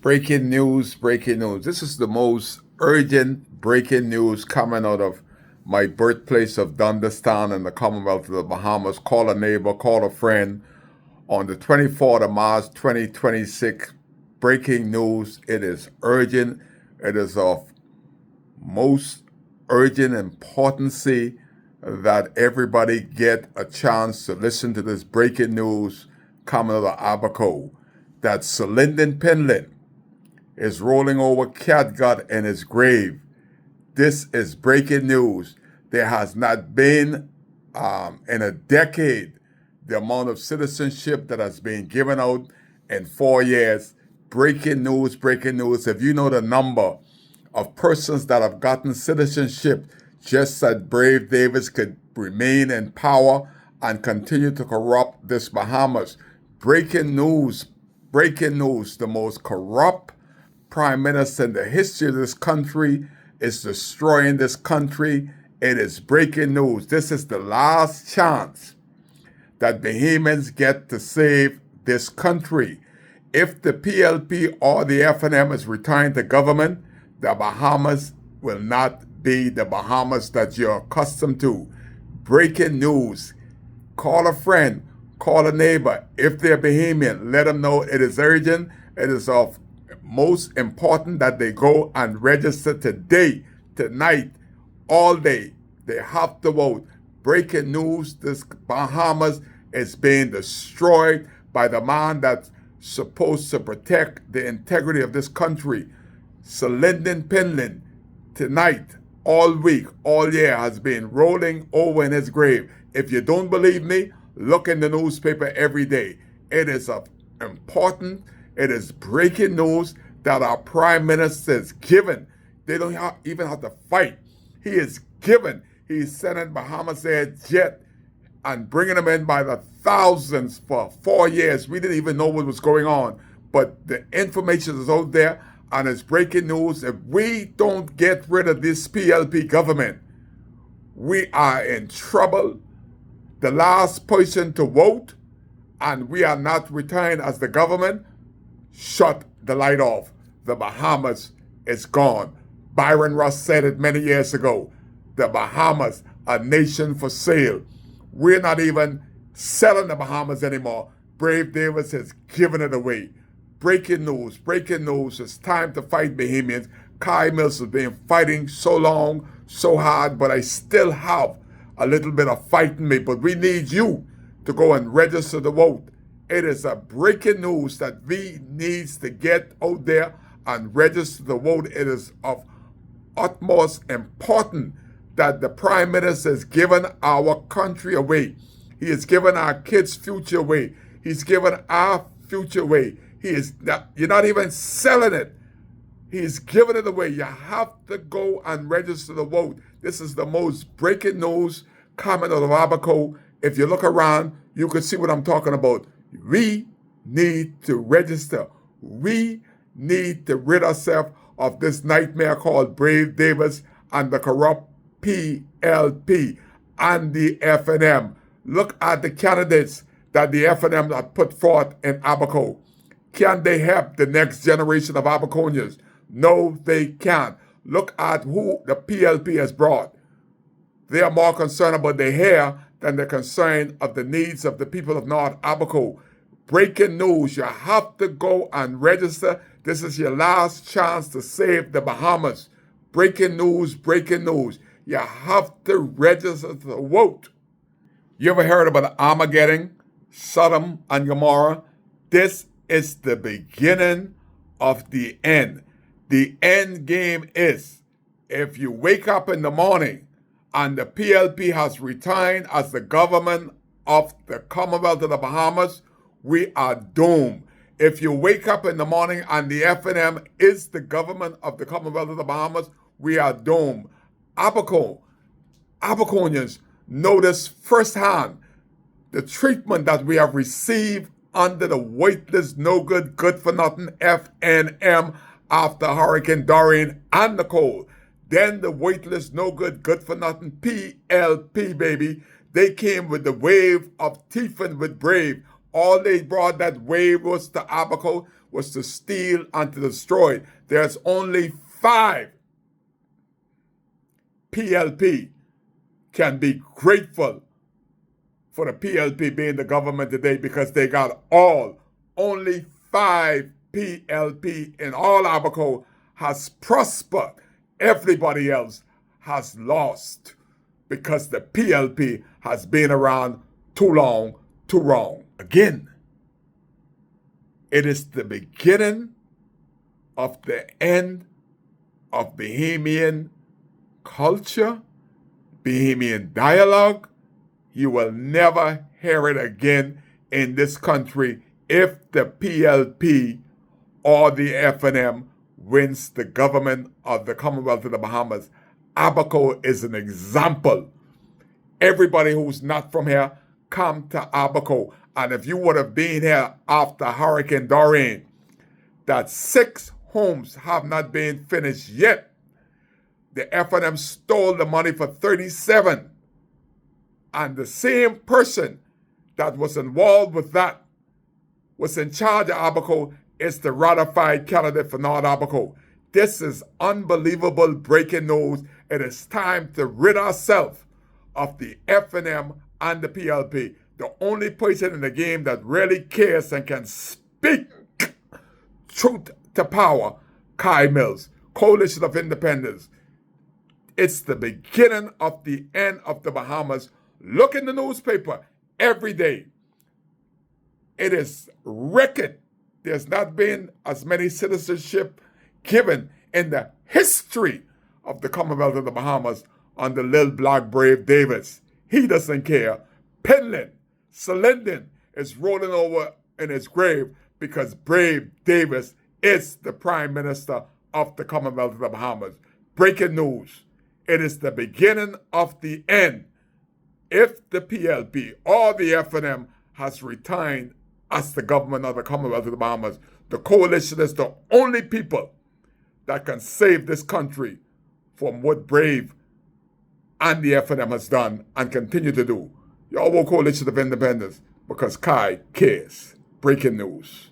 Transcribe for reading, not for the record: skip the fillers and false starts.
Breaking news, breaking news. This is the most urgent breaking news coming out of my birthplace of Dundestown in the Commonwealth of the Bahamas. Call a neighbor, call a friend. On the 24th of March 2026, breaking news. It is urgent. It is of most urgent importance that everybody get a chance to listen to this breaking news coming out of Abaco. That Selinden Penland is rolling over catgut in his grave. This is breaking news. There has not been in a decade the amount of citizenship that has been given out in 4 years. Breaking news, breaking news. If you know the number of persons that have gotten citizenship just that Brave Davis could remain in power and continue to corrupt this Bahamas. Breaking news, the most corrupt prime minister in the history of this country is destroying this country. It is breaking news. This is the last chance that Bahamians get to save this country. If the PLP or the FNM is returned to government, the Bahamas will not be the Bahamas that you're accustomed to. Breaking news. Call a friend, call a neighbor. If they're Bahamian, let them know it is urgent. It is of most important that they go and register today, tonight, all day. They have to vote. Breaking news, this Bahamas is being destroyed by the man that's supposed to protect the integrity of this country. Selinden Penland, tonight, all week, all year, has been rolling over in his grave. If you don't believe me, look in the newspaper every day. It is of important. It is breaking news that our prime minister is given. They don't even have to fight. He is given. He's sending Bahamas Air jet and bringing them in by the thousands for 4 years. We didn't even know what was going on. But the information is out there and it's breaking news. If we don't get rid of this PLP government, we are in trouble. The last person to vote, and we are not returned as the government, shut the light off. The Bahamas is gone. Byron Russ said it many years ago. The Bahamas, a nation for sale. We're not even selling the Bahamas anymore. Brave Davis has given it away. Breaking news, breaking news. It's time to fight Bahamians. Kai Mills has been fighting so long, so hard, but I still have a little bit of fight in me. But we need you to go and register to vote. It is a breaking news that we needs to get out there and register to vote. It is of utmost importance that the Prime Minister has given our country away. He has given our kids' future away. He's given our future away. You're not even selling it. He's giving it away. You have to go and register to vote. This is the most breaking news coming out of Abaco. If you look around, you can see what I'm talking about. We need to register. We need to rid ourselves of this nightmare called Brave Davis and the corrupt PLP and the FNM. Look at the candidates that the FNM have put forth in Abaco. Can they help the next generation of Abaconians? No, they can't. Look at who the PLP has brought. They are more concerned about their hair than they're concerned of the needs of the people of North Abaco. Breaking news, you have to go and register. This is your last chance to save the Bahamas. Breaking news, breaking news. You have to register to vote. You ever heard about Armageddon, Sodom and Gomorrah? This is the beginning of the end. The end game is if you wake up in the morning and the PLP has returned as the government of the Commonwealth of the Bahamas, we are doomed. If you wake up in the morning and the FNM is the government of the Commonwealth of the Bahamas, we are doomed. Abaconians know this firsthand. The treatment that we have received under the weightless, no good, good for nothing FNM after Hurricane Dorian and Nicole. Then the weightless, no good, good for nothing PLP, baby. They came with the wave of Tiffin with Brave. All they brought that wave was to Abaco was to steal and to destroy. There's only 5. PLP can be grateful for the PLP being the government today because they got all. Only 5 PLP in all Abaco has prospered. Everybody else has lost because the PLP has been around too long, too wrong. Again, it is the beginning of the end of Bahamian culture, Bahamian dialogue. You will never hear it again in this country if the PLP or the FNM wins the government of the Commonwealth of the Bahamas. Abaco is an example. Everybody who's not from here, come to Abaco. And if you would have been here after Hurricane Dorian, that 6 homes have not been finished yet. The FNM stole the money for 37. And the same person that was involved with that was in charge of Abaco is the ratified candidate for North Abaco. This is unbelievable breaking news. It is time to rid ourselves of the FNM and the PLP. The only person in the game that really cares and can speak truth to power, Kai Mills, Coalition of Independence. It's the beginning of the end of the Bahamas. Look in the newspaper every day. It is record. There's not been as many citizenship given in the history of the Commonwealth of the Bahamas under Lil Black Brave Davis. He doesn't care. Penland, Selindon is rolling over in his grave because Brave Davis is the Prime Minister of the Commonwealth of the Bahamas. Breaking news. It is the beginning of the end. If the PLP or the FNM has retained as the government of the Commonwealth of the Bahamas, the coalition is the only people that can save this country from what Brave and the FNM has done and continue to do. Y'all will Coalition of Independence because Kai cares. Breaking news.